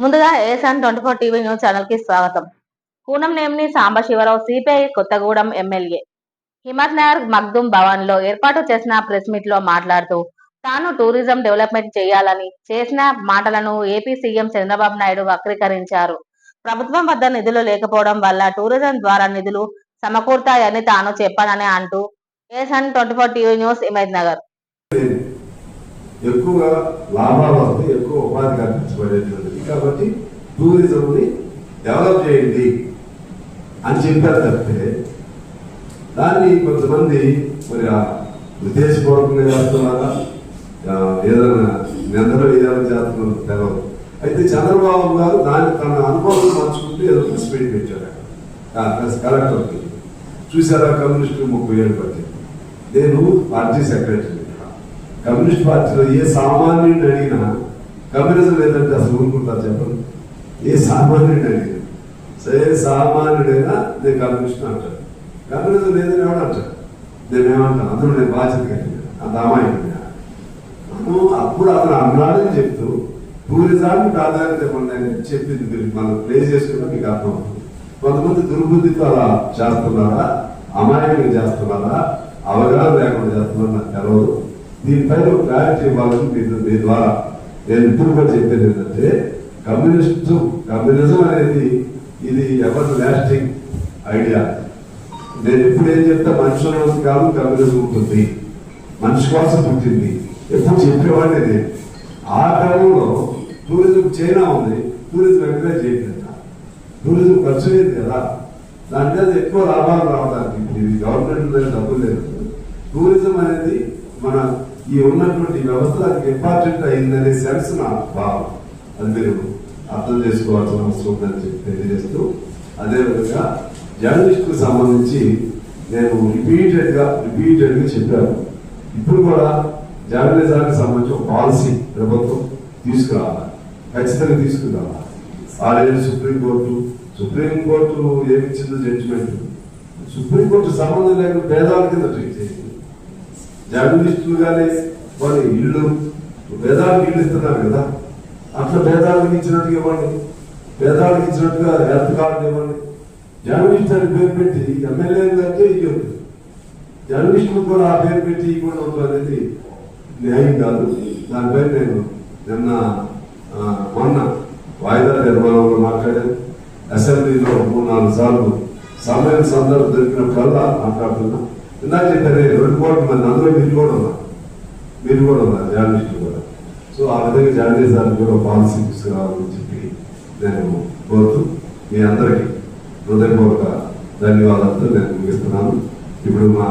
ముందుగా ఏసాన్ 24 TV news channel కి స్వాగతం. కూనంనేని సాంబశివరావు సిపిఐ కొత్తగూడెం ఎమ్మెల్యే హిమత్ నగర్ మగ్దుం భవన్ లో ఏర్పాటు చేసిన ప్రెస్ మీట్ లో మాట్లాడుతూ తాను టూరిజం డెవలప్మెంట్ చేయాలని చేసిన మాటలను ఏపీ సీఎం చంద్రబాబు నాయుడు వక్రీకరించారు. ప్రభుత్వం వద్ద నిధులు లేకపోవడం వల్ల టూరిజం ద్వారా నిధులు సమకూరుతాయని తాను చెప్పానని అంటూ ఏసాన్ 24 టీవీ న్యూస్ హిమత్ నగర్ ఎక్కువగా లాభాలు వస్తాయి, ఎక్కువ ఉపాధి కల్పించబడేటువంటిది కాబట్టి టూరిజంని డెవలప్ చేయండి అని చెప్పారు తప్పితే దాన్ని కొంతమంది మరి ఉద్దేశపూర్వకంగా చేస్తున్నారా, ఏదైనా నిందలు ఏదైనా చేస్తున్నారు తెలవదు. అయితే చంద్రబాబు గారు దాన్ని తన అనుభవం మార్చుకుంటూ ఏదో ప్రెస్ మీట్ పెట్టారు కలెక్టర్కి. చూసారా, కమ్యూనిస్టులు 30 ఏళ్ళు పట్టింది. నేను పార్టీ సెక్రటరీ. కమ్యూనిస్ట్ పార్టీలో ఏ సామాన్యుడిని అడిగినా కమ్యూనిజం లేదంటే అసలు ఊరుకుంటారు చెప్పండి? ఏ సామాన్యుడిని అడిగినా సరే, సామాన్యుడైనా నేను కమ్యూనిస్ట్ అంటాను. కమ్యూనిజం లేదని ఎవడు అంటాడు? నేనేమంటాను, అందులో నేను బాధ్యత కలిగిన అంత అమాయకుడిగా. అప్పుడు అతను అన్నాడని చెప్తూ టూరిజాన్ని ప్రాధాన్యత ఇవ్వండి చెప్పింది. మీరు మనం ప్లే చేసుకున్నా మీకు అర్థం అవుతుంది. కొంతమంది దుర్బుద్ధితో అలా చేస్తున్నారా, అమాయకులు చేస్తున్నారా, అవగాహన లేకుండా చేస్తున్నారా నాకు తెలవదు. దీనిపైన క్లారిటీ ఇవ్వాలని మీ ద్వారా నేను ఇప్పుడు కూడా చెప్పేది ఏంటంటే, కమ్యూనిజం అనేది ఇది ఎవర్ లాస్టింగ్ ఐడియా. నేను ఎప్పుడు ఏం చెప్తా, మనుషుల కాదు కమ్యూనిజం ఉంటుంది, మనిషి కోసం పుట్టింది ఎప్పుడు చెప్పేవాడిని నేను. ఆ క్రమంలో టూరిజం చైనా ఉంది, టూరిజం ఎంకరేజ్ చేయట్లేదు. టూరిజం ఖర్చు లేదు కదా, దాని మీద ఎక్కువ లాభాలు రావడానికి ఇది గవర్నమెంట్ మీద డబ్బులు లేదు. టూరిజం అనేది మన ఈ ఉన్నటువంటి వ్యవస్థ దానికి ఇంపార్టెంట్ అయిందనే సెన్స్ నా భావం. అది మీరు అర్థం చేసుకోవాల్సిన అవసరం ఉందని చెప్పి తెలియజేస్తూ, అదేవిధంగా జర్నలిస్టుకు సంబంధించి నేను రిపీటెడ్గా చెప్పాను. ఇప్పుడు కూడా జర్నలిజానికి సంబంధించి ఒక పాలసీ ప్రభుత్వం తీసుకురావాలి, ఖచ్చితంగా తీసుకురావాలి. ఆల్రెడీ సుప్రీంకోర్టు ఏమిచ్చిందో జడ్జిమెంట్, సుప్రీంకోర్టు సంబంధం లేకుండా పేదవాళ్ళ కింద ట్రీట్ చేసింది. జర్నలిస్టులు కానీ వాళ్ళు ఇల్లు పేదవాళ్ళకి ఇల్లు ఇస్తున్నారు కదా, అట్లా పేదవాళ్ళకి ఇచ్చినట్టుగా ఇవ్వండి, పేదవాళ్ళకి ఇచ్చినట్టుగా హెల్త్ కార్డు ఇవ్వండి. జర్నలిస్ట్ అని పేరు పెట్టి ఎమ్మెల్యే అంటే ఇవ్వద్దు, జర్నలిస్టులు కూడా ఆ పేరు పెట్టి ఇవ్వడం అనేది న్యాయం కాదు. దానిపై నేను మొన్న వాయిదా నిర్మాణంలో మాట్లాడాను. అసెంబ్లీలో 3-4 సార్లు సమయం సందర్భం దొరికినప్పుడల్లా మాట్లాడుతున్నా. ఇందాక చెప్పారు 2 కోట్ల మంది, అందులో మీరు కూడా ఉన్నారు జర్నలిస్టులు కూడా. సో ఆ విధంగా జర్నలిజానికి కూడా పాలసీ తీసుకురావాలని చెప్పి నేను కోరుతూ మీ అందరికీ హృదయపూర్వక ధన్యవాదాలతో నేను ముగిస్తున్నాను. ఇప్పుడు మా